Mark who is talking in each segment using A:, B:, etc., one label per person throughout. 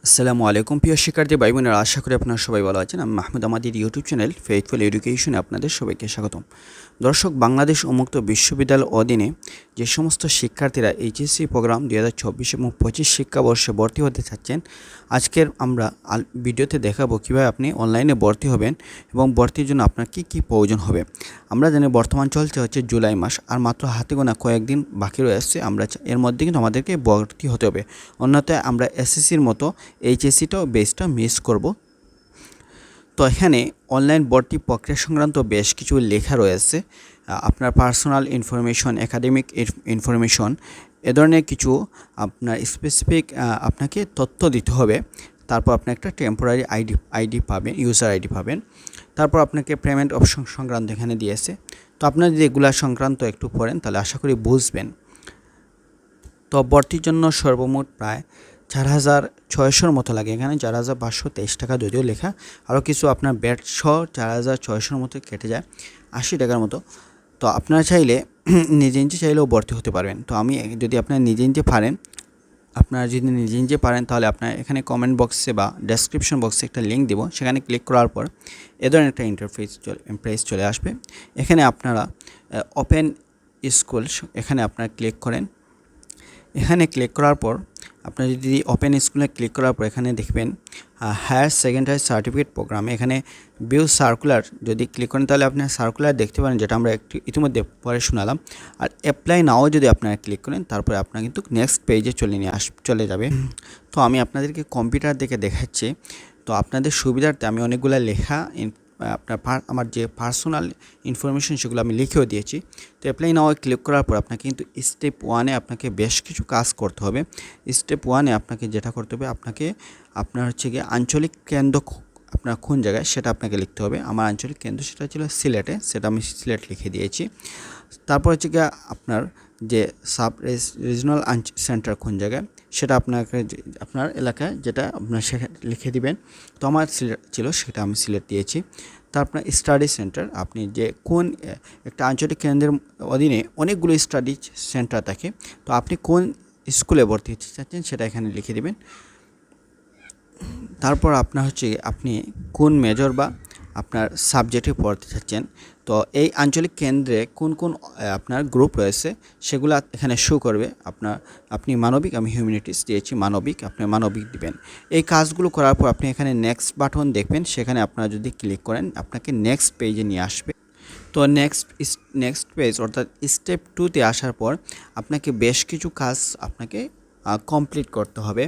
A: আসসালামু আলাইকুম প্রিয় শিক্ষার্থী ভাই বোনেরা, আশা করি আপনারা সবাই ভালো আছেন। আমি মাহমুদ, আমাদের ইউটিউব চ্যানেল ফেইথফুল এডুকেশনে আপনাদের সবাইকে স্বাগতম। দর্শক, বাংলাদেশ উন্মুক্ত বিশ্ববিদ্যালয় অধীনে যে সমস্ত শিক্ষার্থীরা এইচএসসি প্রোগ্রাম 2024 এবং 25 শিক্ষাবর্ষে ভর্তি হতে চাচ্ছেন, আজকের আমরা ভিডিওতে দেখাবো কীভাবে আপনি অনলাইনে ভর্তি হবেন এবং ভর্তির জন্য আপনার কী কী প্রয়োজন হবে। আমরা জানি বর্তমান চলছে হচ্ছে জুলাই মাস, আর মাত্র হাতে গোনা কয়েকদিন বাকি রয়েছে। আমরা এর মধ্যে কিন্তু আমাদেরকে ভর্তি হতে হবে, অন্যথায় আমরা এসএসসির মতো এইচএসসিটাও বেসটা মিস করব। তো এখানে অনলাইন ভর্তি প্রক্রিয়া সংক্রান্ত বেশ কিছু লেখা রয়েছে। আপনার পার্সোনাল ইনফরমেশন, একাডেমিক ইনফরমেশন, এ ধরনের কিছু আপনার স্পেসিফিক আপনাকে তথ্য দিতে হবে। তারপর আপনি একটা টেম্পোরারি আইডি পাবেন, ইউজার আইডি পাবেন। তারপর আপনাকে পেমেন্ট অপশন সংক্রান্ত এখানে দিয়েছে। তো আপনারা যদি এগুলা সংক্রান্ত একটু পড়েন তাহলে আশা করি বুঝবেন। তো ভর্তির জন্য সর্বমোট প্রায় 4,600 মতো লাগে। এখানে 4,523 টাকা যদিও লেখা, আরও কিছু আপনার ব্যাট সহ 4,600 মতো কেটে যায়, 80 টাকার মতো। তো আপনারা চাইলে নিজে চাইলেও ভর্তি হতে পারবেন। তো আমি যদি আপনারা নিজে পারেন, তাহলে আপনার এখানে কমেন্ট বক্সে বা ডেসক্রিপশন বক্সে একটা লিঙ্ক দেবো, সেখানে ক্লিক করার পর এ ধরনের একটা ইন্টারফেস চলে আসবে। এখানে আপনারা ওপেন স্কুল, এখানে আপনারা ক্লিক করেন। এখানে ক্লিক করার পর আপনারা যদি ওপেন স্কুলে ক্লিক করার পর এখানে দেখবেন হায়ার সেকেন্ডারি সার্টিফিকেট প্রোগ্রাম, এখানে ভিউ সার্কুলার যদি ক্লিক করেন তাহলে আপনার সার্কুলার দেখতে পারেন, যেটা আমরা ইতিমধ্যে পরে শোনালাম। আর অ্যাপ্লাই নাও যদি আপনারা ক্লিক করেন তারপরে আপনার কিন্তু নেক্সট পেজে চলে যাবে। তো আমি আপনাদেরকে কম্পিউটার দেখে দেখাচ্ছি। তো আপনাদের সুবিধার্থে আমি অনেকগুলো লেখা আমার যে পার্সোনাল ইনফরমেশন সেগুলো আমি লিখেও দিয়েছি। তো অ্যাপ্লাই নাও ক্লিক করার পর আপনাকে কিন্তু স্টেপ 1-এ আপনাকে বেশ কিছু কাজ করতে হবে। স্টেপ 1-এ আপনাকে যেটা করতে হবে, আপনার হচ্ছে গিয়ে আঞ্চলিক কেন্দ্র আপনার কোন জায়গায় সেটা আপনাকে লিখতে হবে। আমার আঞ্চলিক কেন্দ্র সেটা ছিল সিলেটে, সেটা আমি সিলেট লিখে দিয়েছি। তারপর হচ্ছে গিয়ে আপনার যে সাব রিজনাল সেন্টার কোন জায়গায় সেটা আপনার এলাকায় যেটা আপনার সেখানে লিখে দিবেন। তো আমার সিলেট ছিল, সেটা আমি সিলেট দিয়েছি। তারপর স্টাডি সেন্টার, আপনি যে কোন একটা আঞ্চলিক কেন্দ্রের অধীনে অনেকগুলো স্টাডি সেন্টার থাকে, তো আপনি কোন স্কুলে ভর্তি হতে চাচ্ছেন সেটা এখানে লিখে দিবেন। তারপর আপনার হচ্ছে আপনি কোন মেজর বা আপনার সাবজেক্টে পড়তে চাচ্ছেন। তো এই আঞ্চলিক কেন্দ্রে কোন কোন আপনার গ্রুপ রয়েছে সেগুলো এখানে শো করবে। আপনি মানবিক, আমি হিউম্যানিটিস দিয়েছি মানবিক, আপনি মানবিক দিবেন। এই কাজগুলো করার পর আপনি এখানে নেক্সট বাটন দেখবেন, সেখানে আপনারা যদি ক্লিক করেন আপনাকে নেক্সট পেজে নিয়ে আসবে। তো নেক্সট পেজ অর্থাৎ স্টেপ 2-তে আসার পর আপনাকে বেশ কিছু কাজ আপনাকে কমপ্লিট করতে হবে।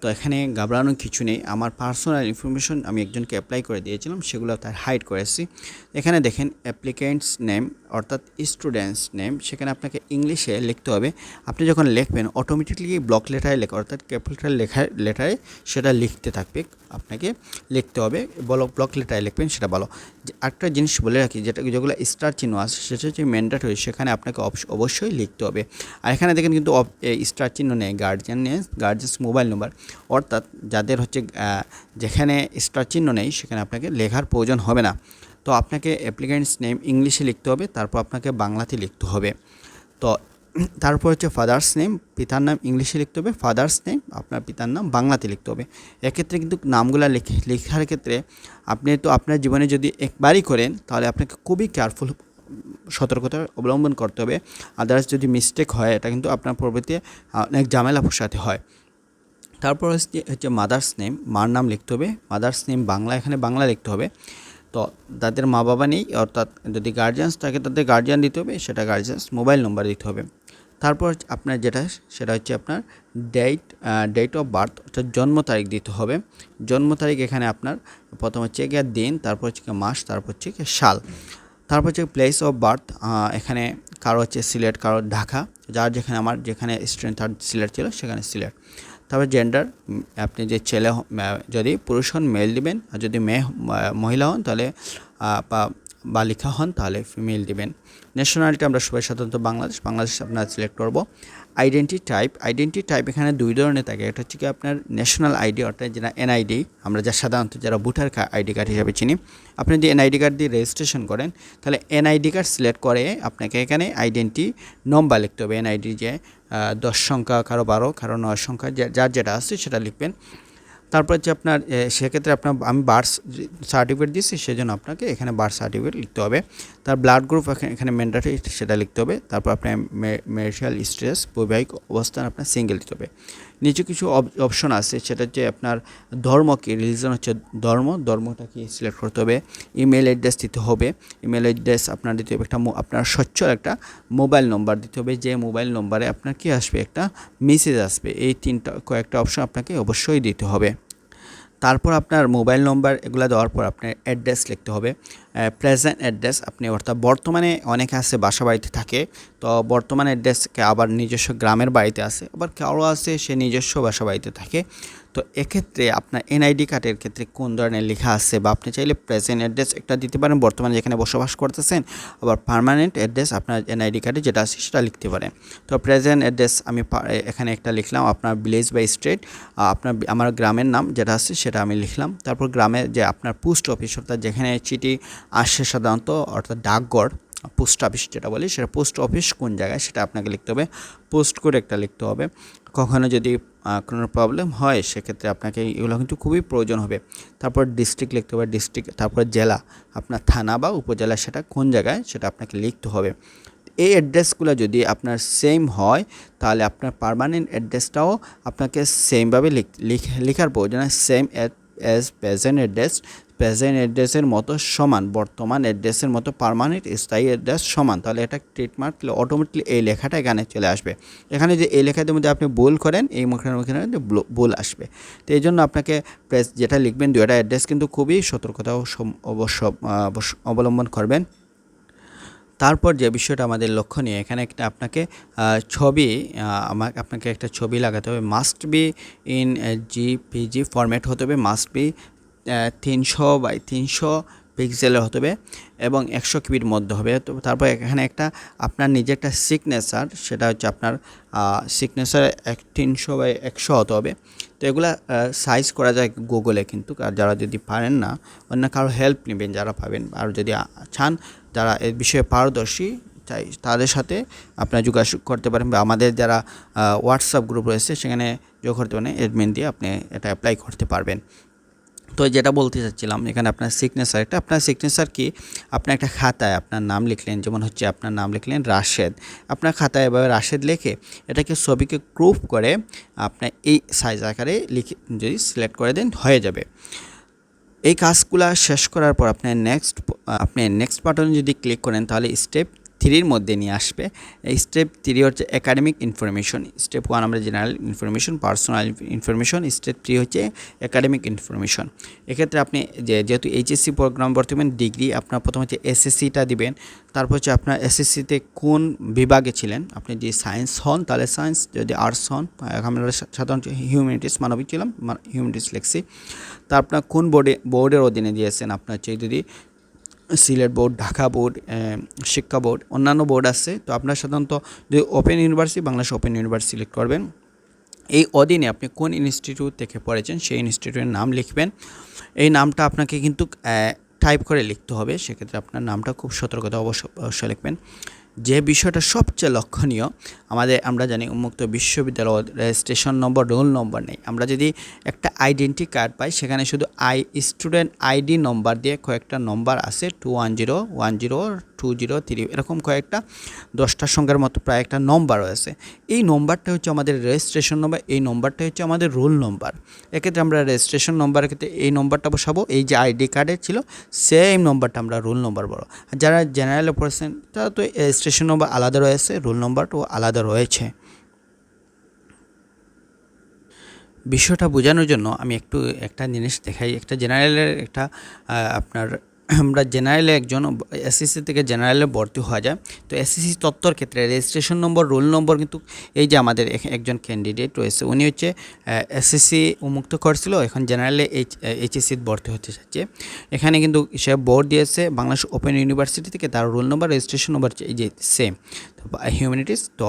A: তো এখানে ঘাবড়ানোর কিছু নেই। আমার পার্সোনাল ইনফরমেশন আমি একজনকে অ্যাপ্লাই করে দিয়েছিলাম, সেগুলো তার হাইড করেছি। এখানে দেখেন অ্যাপ্লিক্যান্টস নেম অর্থাৎ স্টুডেন্টস নেম, সেখানে আপনাকে ইংলিশে লিখতে হবে। আপনি যখন লিখবেন অটোমেটিকলি ব্লক লেটারে লেখা অর্থাৎ ক্যাপিটাল লেটারে সেটা লিখতে থাকবে, আপনাকে লিখতে হবে। ব্লক লেটারে লিখবেন সেটা ভালো। একটা জিনিস বলে রাখি, যেগুলো স্টার চিহ্ন আছে সেটা হচ্ছে ম্যান্ডেটরি, সেখানে আপনাকে অবশ্যই লিখতে হবে। আর এখানে দেখেন কিন্তু স্টার চিহ্ন নেই, গার্জিয়ানস মোবাইল নাম্বার, অর্থাৎ যাদের হচ্ছে যেখানে স্টার চিহ্ন নেই সেখানে আপনাকে লেখার প্রয়োজন হবে না। তো আপনাকে অ্যাপ্লিক্যান্টস নেম ইংলিশে লিখতে হবে, তারপর আপনাকে বাংলাতে লিখতে হবে। তো তারপর হচ্ছে ফাদার্স নেম, পিতার নাম ইংলিশে লিখতে হবে, ফাদার্স নেম আপনার পিতার নাম বাংলাতে লিখতে হবে। এক্ষেত্রে কিন্তু নামগুলো লেখার ক্ষেত্রে আপনি তো আপনার জীবনে যদি একবারই করেন তাহলে আপনাকে খুবই কেয়ারফুল, সতর্কতা অবলম্বন করতে হবে। আদার্স যদি মিস্টেক হয় এটা কিন্তু আপনার পরবর্তী অনেক ঝামেলা পোষাতে হয়। তারপর হচ্ছে মাদার্স নেম, মার নাম লিখতে হবে। মাদার্স নেম বাংলা, এখানে বাংলা লিখতে হবে। তো যাদের মা বাবা নেই অর্থাৎ যদি গার্জিয়ানস থাকে তাদের গার্জিয়ান দিতে হবে, সেটা গার্জিয়ানস মোবাইল নম্বর দিতে হবে। তারপর আপনার সেটা হচ্ছে আপনার ডেট অফ বার্থ অর্থাৎ জন্ম তারিখ দিতে হবে। জন্ম তারিখ এখানে আপনার প্রথম হচ্ছে গিয়ে দিন, তারপর হচ্ছে মাস, তারপর হচ্ছে সাল। তারপর হচ্ছে প্লেস অফ বার্থ, এখানে কারো হচ্ছে সিলেট, কারো ঢাকা, যেখানে স্টুডেন্ট থার্ড সিলেট ছিল সেখানে সিলেট। তারপর জেন্ডার, আপনি যে ছেলে যদি পুরুষ হন মেল দিবেন, আর যদি মহিলা হন তাহলে বালিকা হন তাহলে ফিমেল দিবেন। ন্যাশনালিটি আমরা সবাই সাধারণত বাংলাদেশ আপনার সিলেক্ট করব। আইডেন্টি টাইপ এখানে দুই ধরনের থাকে, একটা হচ্ছে কি আপনার ন্যাশনাল আইডি অর্থাৎ যেটা এনআইডি, আমরা সাধারণত যারা ভোটার আইডি কার্ড হিসাবে চিনি। আপনি যদি এনআইডি কার্ড দিয়ে রেজিস্ট্রেশন করেন তাহলে এনআইডি কার্ড সিলেক্ট করে আপনাকে এখানে আইডেন্টি নম্বর লিখতে হবে। এনআইডি যে 10 সংখ্যা, কারো 12, কারো 9 সংখ্যা, যার যেটা আছে সেটা লিখবেন। তারপর হচ্ছে আপনার সেক্ষেত্রে আপনার আমি বার্থ সার্টিফিকেট দিচ্ছি, সেজন্য আপনাকে এখানে বার্থ সার্টিফিকেট লিখতে হবে। তার ব্লাড গ্রুপ এখানে ম্যান্ডেটরি, সেটা লিখতে হবে। তারপর আপনার ম্যারিটাল স্ট্যাটাস, বৈবাহিক অবস্থান আপনার সিঙ্গেল দিতে হবে। নিচে কিছু অপশন আছে, সেটা হচ্ছে আপনার ধর্ম কি, রিলিজন হচ্ছে ধর্মটা কি সিলেক্ট করতে হবে। ইমেল অ্যাড্রেস দিতে হবে, ইমেল অ্যাড্রেস আপনার দিতে হবে। আপনার সচ্ছল একটা মোবাইল নম্বর দিতে হবে, যে মোবাইল নম্বরে আপনার কি আসবে, একটা মেসেজ আসবে। এই কয়েকটা অপশন আপনাকে অবশ্যই দিতে হবে। তারপর আপনার মোবাইল নম্বর এগুলো দেওয়ার পর আপনার অ্যাড্রেস লিখতে হবে। প্রেজেন্ট অ্যাড্রেস আপনি, অর্থাৎ বর্তমানে অনেকে আছে বাসা বাড়িতে থাকে, তো বর্তমান অ্যাড্রেসকে আবার নিজস্ব গ্রামের বাড়িতে আছে, আবার কারো আছে সে নিজস্ব বাসা বাড়িতে থাকে। তো এক্ষেত্রে আপনার এনআইডি কার্ডের ক্ষেত্রে কোন ধরনের লেখা আছে, বা আপনি চাইলে প্রেজেন্ট অ্যাড্রেস একটা দিতে পারেন, বর্তমানে যেখানে বসবাস করতেছেন, আবার পার্মানেন্ট অ্যাড্রেস আপনার এনআইডি কার্ডে যেটা আছে সেটা লিখতে পারেন। তো প্রেজেন্ট অ্যাড্রেস আমি এখানে একটা লিখলাম, আপনার ভিলেজ বা স্টেট, আমার গ্রামের নাম যেটা আছে সেটা আমি লিখলাম। তারপর গ্রামের যে আপনার পোস্ট অফিস, অর্থাৎ যেখানে চিঠি আসে সাধারণত, অর্থাৎ ডাকঘর, পোস্ট অফিস যেটা বলি, সেটা পোস্ট অফিস কোন জায়গায় সেটা আপনাকে লিখতে হবে। পোস্ট কোড একটা লিখতে হবে। কখনো যদি কোনো প্রবলেম হয় সেক্ষেত্রে আপনাকে এগুলো কিন্তু খুবই প্রয়োজন হবে। তারপর ডিস্ট্রিক্ট লিখতে হবে, ডিস্ট্রিক্ট, তারপর জেলা, আপনার থানা বা উপজেলা সেটা কোন জায়গায় সেটা আপনাকে লিখতে হবে। এই অ্যাড্রেসগুলো যদি আপনার সেম হয়, তাহলে আপনার পার্মানেন্ট অ্যাড্রেসটাও আপনাকে সেমভাবে লেখার প্রয়োজন। সেম অ্যাজ প্রেজেন্ট অ্যাড্রেসের মতো সমান, বর্তমান অ্যাড্রেসের মতো পার্মানেন্ট স্থায়ী অ্যাড্রেস সমান, তাহলে এটা ট্রেডমার্ক অটোমেটিকলি এই লেখাটা এখানে চলে আসবে। এখানে যে এই লেখার মধ্যে আপনি ভুল করেন, এই মুখের ভুল আসবে। তো এই জন্য আপনাকে যেটা লিখবেন, দুইটা অ্যাড্রেস কিন্তু খুবই সতর্কতা অবশ্য অবলম্বন করবেন। তারপর যে বিষয়টা আমাদের লক্ষণীয়, এখানে একটা আপনাকে ছবি, আপনাকে একটা ছবি লাগাতে হবে। Must be in GPG format হতে হবে, মাস্ট বি 300 বাই 300 পিক্সেলের হতে হবে এবং 100 কিবির মধ্যে হবে। তো তারপর এখানে একটা আপনার নিজে একটা সিগনেচার, সেটা হচ্ছে আপনার সিগনেচার 300 বাই 100 হতে হবে। তো এগুলা সাইজ করা যায় গুগলে কিন্তু, আর যারা যদি পারেন না, অন্য কারো হেল্প নেবেন যারা পাবেন, আর যদি চান যারা এই বিষয়ে পারদর্শী চাই তাদের সাথে আপনারা যোগাযোগ করতে পারেন, বা আমাদের যারা হোয়াটসঅ্যাপ গ্রুপ রয়েছে সেখানে যোগ করতে পারেন, অ্যাডমিন দিয়ে আপনি এটা অ্যাপ্লাই করতে পারবেন। তো যেটা বলতে চাচ্ছিলাম, এখানে আপনার সিগনেচার, আপনার সিগনেচার কি, আপনি একটা খাতায় আপনার নাম লিখলেন, যেমন হচ্ছে আপনার নাম লিখলেন রাশেদ, আপনার খাতায় এভাবে রাশেদ লিখে এটাকে ছবিকে ক্রপ করে আপনার এই সাইজ আকারে লিখে যদি সিলেক্ট করে দেন হয়ে যাবে। এই কাজগুলো শেষ করার পর আপনি নেক্সট বাটনে যদি ক্লিক করেন, তাহলে স্টেপ 3-র মধ্যে নিয়ে আসবে। এই স্টেপ 3 হচ্ছে একাডেমিক ইনফরমেশন। স্টেপ 1 আমরা general information, personal information. Step 3 হচ্ছে একাডেমিক ইনফরমেশন। এক্ষেত্রে আপনি যেহেতু এইচএসসি প্রোগ্রাম বর্তমান ডিগ্রি, আপনার প্রথমে হচ্ছে এসএসসিটা দিবেন। তারপর হচ্ছে আপনার এসএসসিতে কোন বিভাগে ছিলেন, আপনি যদি সায়েন্স হন তাহলে সায়েন্স, যদি আর্টস হন, আমরা সাধারণত হিউম্যানিটিস মানবিক ছিলাম, হিউম্যানিটিস লিখছি। তা আপনার কোন বোর্ডের অধীনে দিয়েছেন, আপনার হচ্ছে যদি সিলেট বোর্ড, ঢাকা বোর্ড, শিক্ষা বোর্ড, অন্যান্য বোর্ড আছে। তো আপনার সাধারণত যদি open university, Bangladesh open university select করবেন। এই অধীনে আপনি কোন ইনস্টিটিউট থেকে পড়েছেন সেই ইনস্টিটিউটের নাম লিখবেন। এই নামটা আপনাকে কিন্তু টাইপ করে লিখতে হবে, সেক্ষেত্রে আপনার নামটা খুব সতর্কতা অবশ্যই লিখবেন। যে বিষয়টা সবচেয়ে লক্ষণীয়, আমরা জানি উন্মুক্ত বিশ্ববিদ্যালয় রেজিস্ট্রেশন নম্বর, রোল নম্বর নেই। আমরা যদি একটা আইডেন্টি কার্ড পাই, সেখানে শুধু স্টুডেন্ট আইডি নম্বর দিয়ে কয়েকটা নম্বর আছে, 210, 10, 203, এরকম কয়েকটা 10টা সংখ্যার মতো প্রায় একটা নম্বর রয়েছে। এই নম্বরটা হচ্ছে আমাদের রেজিস্ট্রেশন নম্বর, এই নম্বরটা হচ্ছে আমাদের রোল নম্বর। এক্ষেত্রে আমরা রেজিস্ট্রেশন নম্বরের ক্ষেত্রে এই নম্বরটা বসাবো, এই যে আইডি কার্ডে ছিল সেম নম্বরটা আমরা রোল নম্বর বলো। যারা জেনারেলে পড়েছেন তারা তো রেজিস্ট্রেশন নম্বর আলাদা রয়েছে, রোল নম্বরটাও আলাদা রয়েছে। বিষয়টা বোঝানোর জন্য আমি একটা জিনিস দেখাই। একটা জেনারেলের আপনার আমরা জেনারেলে একজন এসএসসি থেকে জেনারেলে ভর্তি হওয়া যায়। তো এসএসসি তথ্যর ক্ষেত্রে রেজিস্ট্রেশন নম্বর, রোল নম্বর কিন্তু এই যে আমাদের একজন ক্যান্ডিডেট রয়েছে, উনি হচ্ছে এসএসসি উন্মুক্ত করছিল, এখন জেনারেলে এইচএসসি ভর্তি হতে চাচ্ছে। এখানে কিন্তু সে বোর্ড দিয়েছে বাংলাদেশ ওপেন ইউনিভার্সিটি থেকে, তার রোল নম্বর, রেজিস্ট্রেশন নম্বর এই যে সেম, হিউম্যানিটিস। তো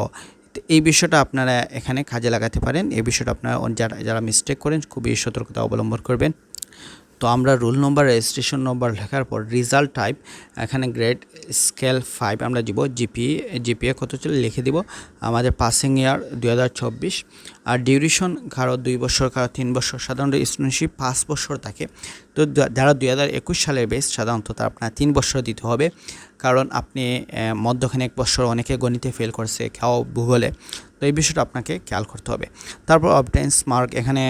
A: এই বিষয়টা আপনারা এখানে কাজে লাগাতে পারেন। এই বিষয়টা আপনারা যারা মিস্টেক করেন খুবই সতর্কতা অবলম্বন করবেন। তো তো আমরা রোল নম্বর রেজিস্ট্রেশন নম্বর লেখার পর রেজাল্ট টাইপ এখানে গ্রেড স্কেল 5 আমরা দিব, জিপিএ কত ছিল লিখে দিব, আমাদের পাসিং ইয়ার 2024, আর ডিউরেশন কারো 2 বছর কারো 3 বছর, সাধারণত স্টুডেন্টশিপ 5 বছর থাকে। তো যারা 2021 সালের বেস সাধারণত তার আপনার 3 বছর দিতে হবে, কারণ আপনি মধ্যখানে 1 বছর অনেকে গণিতে ফেল করছে, কেউ ভূগোলে, তো এই বিষয়টা আপনাকে খেয়াল করতে হবে। তারপর অবটেন্স মার্ক এখানে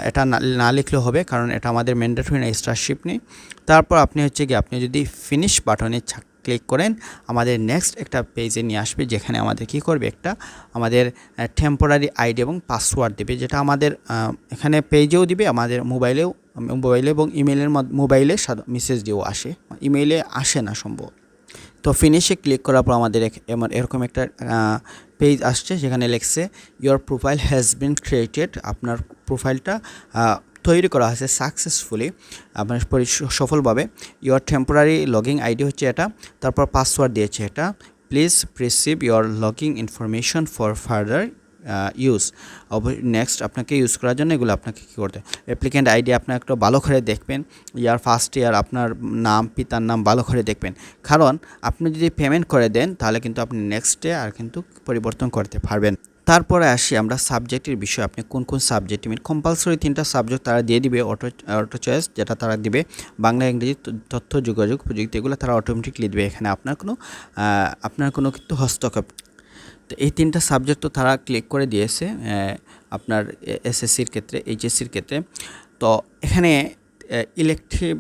A: এটা না লিখলেও হবে, কারণ এটা আমাদের ম্যান্ডেটরি না, স্টারশিপ নেই। তারপর আপনি হচ্ছে কি আপনি যদি ফিনিশ বাটনে ক্লিক করেন আমাদের নেক্সট একটা পেজে নিয়ে আসবে, যেখানে আমাদের কি করবে একটা আমাদের টেম্পোরারি আইডি এবং পাসওয়ার্ড দেবে, যেটা আমাদের এখানে পেজেও দিবে, আমাদের মোবাইলে এবং ইমেলের মোবাইলে মেসেজ দিয়েও আসে, ইমেইলে আসে না সম্ভব। তো ফিনিশে ক্লিক করার পর আমাদের এরকম একটা পেজ আসছে, যেখানে লেখছে your profile has been created, আপনার প্রোফাইলটা তৈরি করা হয়েছে সাকসেসফুলি, আপনার সফলভাবে। ইয়োর টেম্পোরারি লগিং আইডি হচ্ছে এটা, তারপর পাসওয়ার্ড দিয়েছে এটা, please receive your logging information for further use. Next আপনাকে ইউজ করার জন্য এগুলো আপনাকে কী করতে, অ্যাপ্লিক্যান্ট আইডি আপনার একটু ভালো করে দেখবেন, ফার্স্ট ইয়ার আপনার নাম পিতার নাম ভালো করে দেখবেন, কারণ আপনি যদি পেমেন্ট করে দেন তাহলে কিন্তু আপনি নেক্সট ডে আর কিন্তু পরিবর্তন করতে পারবেন। তারপরে আসি আমরা সাবজেক্টের বিষয়ে, আপনি কোন কোন সাবজেক্ট নেবেন। কম্পালসরি 3টা সাবজেক্ট তারা দিয়ে দিবে, অটো চয়েস যেটা তারা দিবে, বাংলা ইংরেজি তথ্য যোগাযোগ প্রযুক্তি, এগুলো তারা অটোমেটিকলি দিবে, এখানে আপনার কোনো কিন্তু হস্তক্ষেপ। তো এই 3টা সাবজেক্ট তো তারা ক্লিক করে দিয়েছে আপনার এসএসসির ক্ষেত্রে, এইচএসসির ক্ষেত্রে। তো এখানে ইলেকটিভ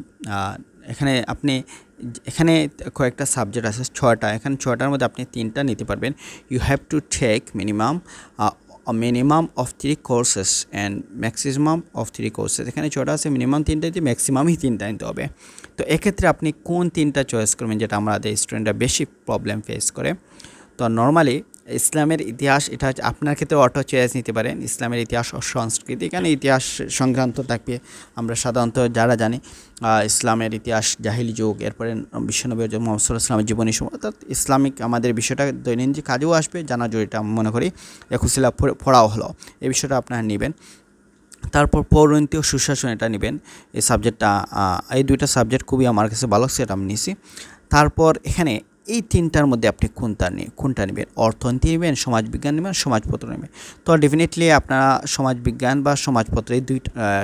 A: এখানে কয়েকটা সাবজেক্ট আছে 6টা, এখানে 6টার মধ্যে আপনি 3টা নিতে পারবেন। You have to take minimum of 3 courses and maximum of 3 courses. এখানে 6টা আছে, মিনিমাম 3টা দিতে, ম্যাক্সিমামই 3টা নিতে হবে। তো এক্ষেত্রে আপনি কোন 3টা চয়েস করবেন, যেটা আমাদের স্টুডেন্টরা বেশি প্রবলেম ফেস করে। তো নর্মালি ইসলামের ইতিহাস, এটা হচ্ছে আপনার ক্ষেত্রে অটো চয়েস নিতে পারেন, ইসলামের ইতিহাস ও সংস্কৃতি, এখানে ইতিহাস সংক্রান্ত থাকবে। আমরা সাধারণত যারা জানি ইসলামের ইতিহাস, জাহিলি যুগ, এরপরে বিশ্বনবী মুহাম্মদ সাল্লাল্লাহু আলাইহি ওয়াসাল্লামের জীবনী, অর্থাৎ ইসলামিক আমাদের বিষয়টা দৈনন্দিন কাজেও আসবে, জানা জরুরিটা মনে করি একুশিলা পড়াও হলো, এই বিষয়টা আপনারা নেবেন। তারপর পৌরনীতি ও সুশাসন এটা নেবেন, এই সাবজেক্টটা, এই 2টা সাবজেক্ট খুবই আমার কাছে ভালো, সেটা আমি নিয়েছি। তারপর এখানে এই 3টার মধ্যে আপনি কোনটা নেবেন, অর্থনীতি নেবেন, সমাজবিজ্ঞান নেবেন, সমাজপত্র নেবেন। তো ডেফিনেটলি আপনারা সমাজবিজ্ঞান বা সমাজপত্র, এই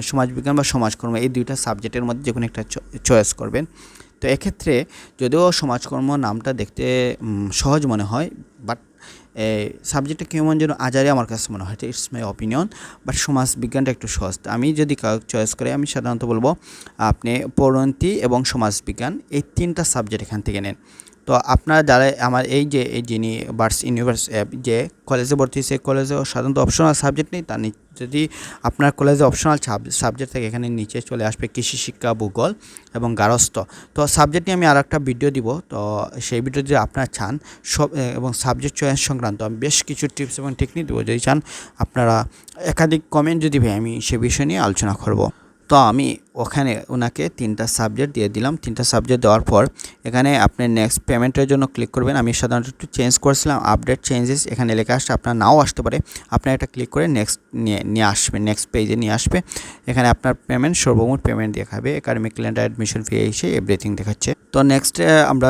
A: সমাজবিজ্ঞান বা সমাজকর্ম, এই 2টা সাবজেক্টের মধ্যে যে কোনো একটা চয়েস করবেন। তো এক্ষেত্রে যদিও সমাজকর্ম নামটা দেখতে সহজ মনে হয়, বাট সাবজেক্টটা কেমন যেন আজারে আমার কাছে মনে হয়, ইটস মাই অপিনিয়ন, বাট সমাজবিজ্ঞানটা একটু সহজ। আমি যদি চয়েস করি, আমি সাধারণত বলবো আপনি পৌরনীতি এবং সমাজবিজ্ঞান এই 3টা সাবজেক্ট এখান থেকে নেন। তো আপনারা যারা আমার যিনি বার্স ইউনিভার্স যে কলেজে ভর্তি, সেই কলেজে সাধারণত অপশনাল সাবজেক্ট নেই, তার যদি আপনার কলেজে অপশনাল সাবজেক্ট থেকে এখানে নিচে চলে আসবে কৃষি শিক্ষা, ভূগোল এবং গার্হস্থ্য। তো সাবজেক্ট নিয়ে আমি আর একটা ভিডিও দিব, তো সেই ভিডিও যদি আপনারা চান এবং সাবজেক্ট চয়েস সংক্রান্ত আমি বেশ কিছু টিপস এবং টেকনিক দেবো, যদি চান আপনারা একাধিক কমেন্ট যদি ভাই আমি সে বিষয় নিয়ে আলোচনা করব। তো আমি ওখানে ওনাকে 3টা সাবজেক্ট দিয়ে দিলাম। 3টা সাবজেক্ট দেওয়ার পর এখানে আপনি নেক্সট পেমেন্টের জন্য ক্লিক করবেন। আমি সাধারণত একটু চেঞ্জ করেছিলাম, আপডেট চেঞ্জেস এখানে লেখা আসছে, আপনার নাও আসতে পারে। আপনার এটা ক্লিক করে নেক্সট নিয়ে আসবে, নেক্সট পেজে নিয়ে আসবে। এখানে আপনার পেমেন্ট, সর্বমোট পেমেন্ট দেখাবে, একাডেমিক ক্যালেন্ডার, অ্যাডমিশন ফি এসে এভরিথিং দেখাচ্ছে। তো নেক্সটে আমরা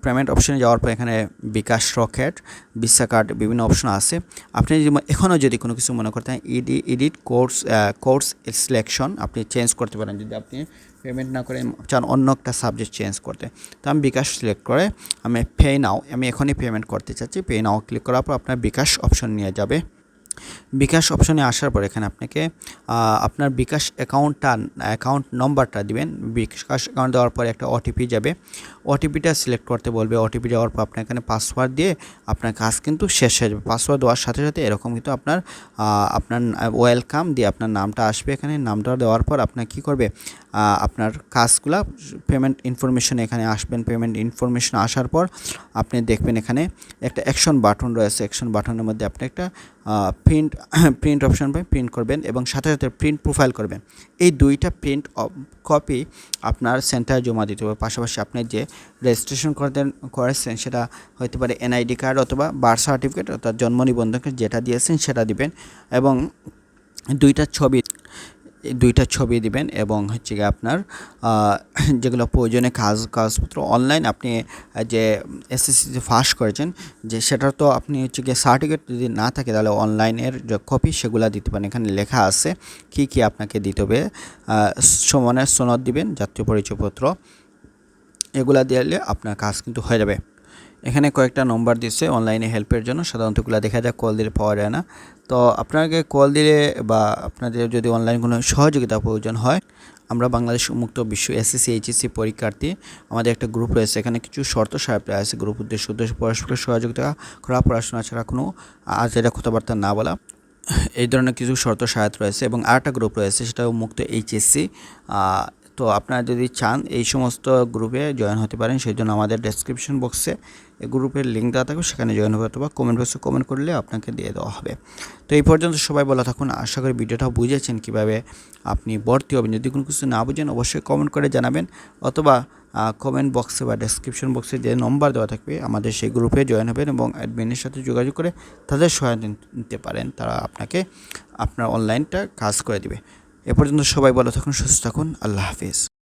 A: পেমেন্ট অপশনে যাওয়ার পর এখানে বিকাশ, রকেট, ভিসা কার্ড বিভিন্ন অপশন আছে। আপনি এখনও যদি কোনো কিছু মনে করতেন এডিট কোর্স সিলেকশন আপনি চেঞ্জ করতে পারেন, যদি আপনি পেমেন্ট না করে চান অন্য একটা সাবজেক্ট চেঞ্জ করতে। তো আমি বিকাশ সিলেক্ট করে আমি পে নাও, আমি এখনই পেমেন্ট করতে চাচ্ছি। পে নাও ক্লিক করার পর আপনার বিকাশ অপশন নিয়ে যাবে। বিকাশ অপশনে আসার পর এখানে আপনাকে আপনার বিকাশ অ্যাকাউন্ট নম্বরটা দিবেন। বিকাশ অ্যাকাউন্ট দেওয়ার পর একটা ওটিপি যাবে, ওটিপিটা সিলেক্ট করতে বলবে। ওটিপি যাওয়ার পর আপনার এখানে পাসওয়ার্ড দিয়ে আপনার কাজ কিন্তু শেষ হয়ে যাবে। পাসওয়ার্ড দেওয়ার সাথে সাথে এরকম কিন্তু আপনার ওয়েলকাম দিয়ে আপনার নামটা আসবে। এখানে নামটা দেওয়ার পর আপনার কী করবে, আপনার কাজগুলা পেমেন্ট ইনফরমেশন এখানে আসবেন। পেমেন্ট ইনফরমেশন আসার পর আপনি দেখবেন এখানে একটা অ্যাকশন বাটন রয়েছে। অ্যাকশন বাটনের মধ্যে আপনি একটা প্রিন্ট অপশন পাই, প্রিন্ট করবেন এবং সাথে সাথে প্রিন্ট প্রোফাইল করবেন। এই 2টা প্রিন্ট কপি আপনার সেন্টারে জমা দিতে হবে। পাশাপাশি আপনি যে রেজিস্ট্রেশন করেছেন সেটা হতে পারে এনআইডি কার্ড অথবা বার্থ সার্টিফিকেট অর্থাৎ জন্ম নিবন্ধন যেটা দিয়েছেন সেটা দিবেন এবং 2টা ছবি এই 2টা ছবি দিবেন এবং হচ্ছে গিয়ে আপনার যেগুলো প্রয়োজনীয় কাগজপত্র অনলাইন আপনি যে এসএসসি যে পাস করেছেন যে সেটার তো আপনি হচ্ছে গিয়ে সার্টিফিকেট যদি না থাকে তাহলে অনলাইনের যে কপি সেগুলো দিতে পারেন। এখানে লেখা আছে কি আপনাকে দিতে হবে। সমানের সনদ দিবেন, জাতীয় পরিচয়পত্র, এগুলা দিলে আপনার কাজ কিন্তু হয়ে যাবে। এখানে কয়েকটা নম্বর দিচ্ছে অনলাইনে হেল্পের জন্য, সাধারণত এগুলো দেখা যায় কল দিলে পাওয়া যায় না। তো আপনাকে কল দিলে বা আপনাদের যদি অনলাইন কোনো সহযোগিতা প্রয়োজন হয়, আমরা বাংলাদেশ উন্মুক্ত বিশ্ব এসএসসি এইচএসসি পরীক্ষার্থী আমাদের একটা গ্রুপ রয়েছে। এখানে কিছু শর্ত সাপেক্ষে আছে। গ্রুপ উদ্দেশ্য পরস্পর সহযোগিতা করা, পড়াশোনা ছাড়া কোনো আজেবাজে কথাবার্তা না বলা, এই ধরনের কিছু শর্ত সাহায্য রয়েছে। এবং আরেকটা গ্রুপ রয়েছে সেটা উন্মুক্ত এইচএসসি। তো আপনারা যদি চান এই সমস্ত গ্রুপে জয়েন হতে পারেন, সেই জন্য আমাদের ডেসক্রিপশন বক্সে এই গ্রুপের লিঙ্ক দেওয়া থাকবে, সেখানে জয়েন হবে অথবা কমেন্ট বক্সে কমেন্ট করলে আপনাকে দিয়ে দেওয়া হবে। তো এই পর্যন্ত সবাই ভালো থাকুন। আশা করি ভিডিওটা বুঝেছেন কীভাবে আপনি ভর্তি হবেন। যদি কোনো কিছু না বুঝেন অবশ্যই কমেন্ট করে জানাবেন, অথবা কমেন্ট বক্সে বা ডেসক্রিপশন বক্সে যে নম্বর দেওয়া থাকবে আমাদের সেই গ্রুপে জয়েন হবেন এবং অ্যাডমিনের সাথে যোগাযোগ করে তাদের সহায়তা নিতে পারেন। তারা আপনাকে আপনার অনলাইনটা কাজ করে দিবে। এ পর্যন্ত সবাই ভালো থাকুন, সুস্থ থাকুন। আল্লাহ হাফিজ।